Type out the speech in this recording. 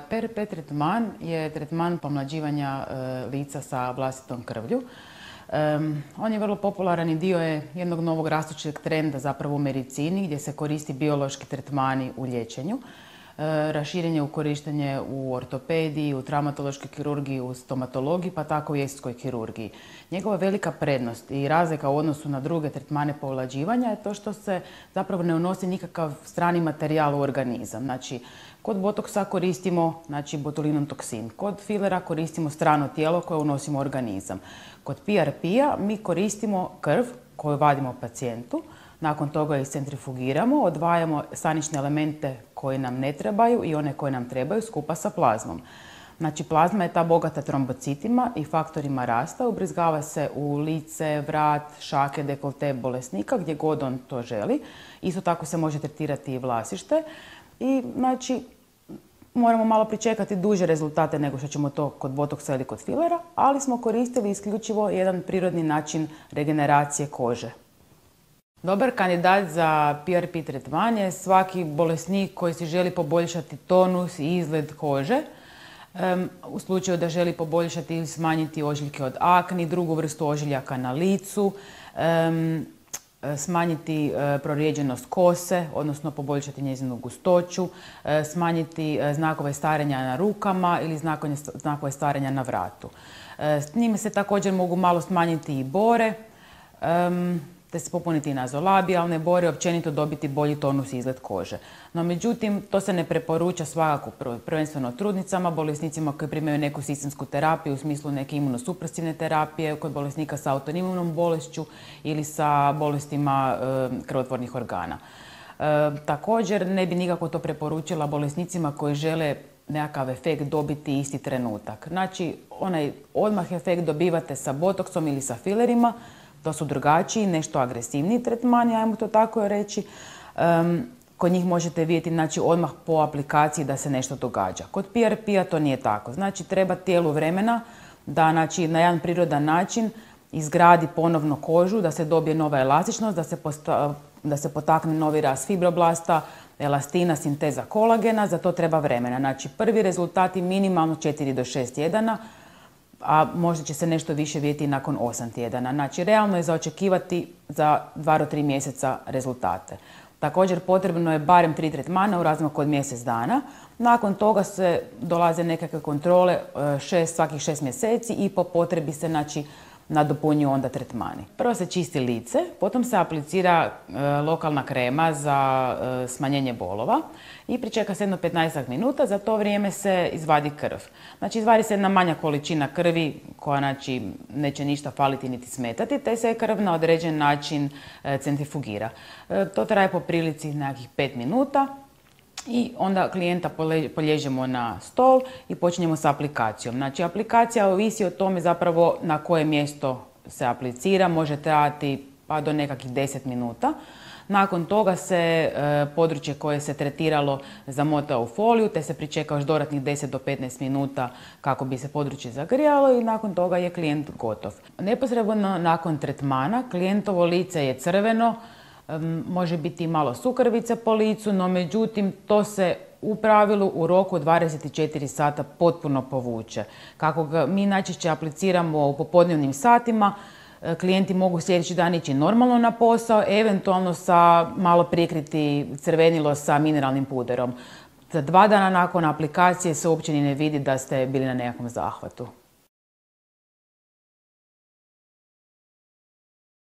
PRP tretman je tretman pomlađivanja lica sa vlastitom krvlju. On je vrlo popularan i dio je jednog novog rastućeg trenda zapravo u medicini gdje se koristi biološki tretmani u liječenju. Raširen je u korištenje u ortopediji, u traumatološkoj kirurgiji, u stomatologiji pa tako i u estetskoj kirurgiji. Njegova velika prednost i razlika u odnosu na druge tretmane povlađivanja je to što se zapravo ne unosi nikakav strani materijal u organizam. Znači, kod botoksa koristimo botulinum toksin, kod filera koristimo strano tijelo koje unosimo u organizam. Kod PRP-a mi koristimo krv koju vadimo pacijentu, nakon toga ih centrifugiramo, odvajamo stanične elemente koji nam ne trebaju i one koje nam trebaju skupa sa plazmom. Znači, plazma je ta bogata trombocitima i faktorima rasta, ubrizgava se u lice, vrat, šake, dekolte bolesnika gdje god on to želi. Isto tako se može tretirati i vlasište i znači moramo malo pričekati duže rezultate nego što ćemo to kod botoksa ili kod filera, ali smo koristili isključivo jedan prirodni način regeneracije kože. Dobar kandidat za PRP tretman je svaki bolesnik koji si želi poboljšati tonus i izgled kože. U slučaju da želi poboljšati ili smanjiti ožiljke od akni, drugu vrstu ožiljaka na licu, smanjiti prorijeđenost kose, odnosno poboljšati njezinu gustoću, smanjiti znakove starenja na rukama ili znakove starenja na vratu. S njime se također mogu malo smanjiti i bore, te se popuniti nazolabijalne bore, općenito dobiti bolji tonus i izgled kože. No međutim, to se ne preporuča svakako prvenstveno trudnicama, bolesnicima koji primaju neku sistemsku terapiju u smislu neke imunosupresivne terapije, kod bolesnika sa autoimunom bolešću ili sa bolestima krvotvornih organa. Također ne bi nikako to preporučila bolesnicima koji žele nekakav efekt dobiti isti trenutak. Znači, onaj odmah efekt dobivate sa botoksom ili sa filerima. To su drugačiji, nešto agresivniji tretmani, ajmo to tako reći. Kod njih možete vidjeti odmah po aplikaciji da se nešto događa. Kod PRP-a to nije tako. Znači, treba tijelu vremena da na jedan prirodan način izgradi ponovno kožu, da se dobije nova elastičnost, da se potakne novi rast fibroblasta, elastina, sinteza kolagena. Za to treba vremena. Znači, prvi rezultati minimalno 4 do 6 tjedana, a možda će se nešto više vidjeti nakon 8 tjedana. Znači, realno je za očekivati za 2 do 3 mjeseca rezultate. Također, potrebno je barem 3 tretmana u razmaku od mjesec dana. Nakon toga se dolaze nekakve kontrole svakih 6 mjeseci i po potrebi se nadopunjuju onda tretmani. Prvo se čisti lice, potom se aplicira lokalna krema za smanjenje bolova i pričeka se jedno 15 minuta. Za to vrijeme se izvadi krv. Znači, izvadi se jedna manja količina krvi koja neće ništa faliti niti smetati, te se krv na određen način centrifugira. To traje po prilici nekakvih 5 minuta. I onda klijenta polježemo na stol i počinjemo s aplikacijom. Znači, aplikacija ovisi o tome zapravo na koje mjesto se aplicira, može trajati pa do nekakvih 10 minuta. Nakon toga se područje koje se tretiralo zamota u foliju, te se pričeka još dodatnih 10 do 15 minuta kako bi se područje zagrijalo i nakon toga je klijent gotov. Neposredno nakon tretmana klijentovo lice je crveno, može biti malo sukrvice po licu, no međutim to se u pravilu u roku 24 sata potpuno povuče. Kako ga mi najčešće apliciramo u popodnevnim satima, klijenti mogu sljedeći dan ići normalno na posao, eventualno sa malo prikriti crvenilo sa mineralnim puderom. Za 2 dana nakon aplikacije se uopće ni ne vidi da ste bili na nekakvom zahvatu.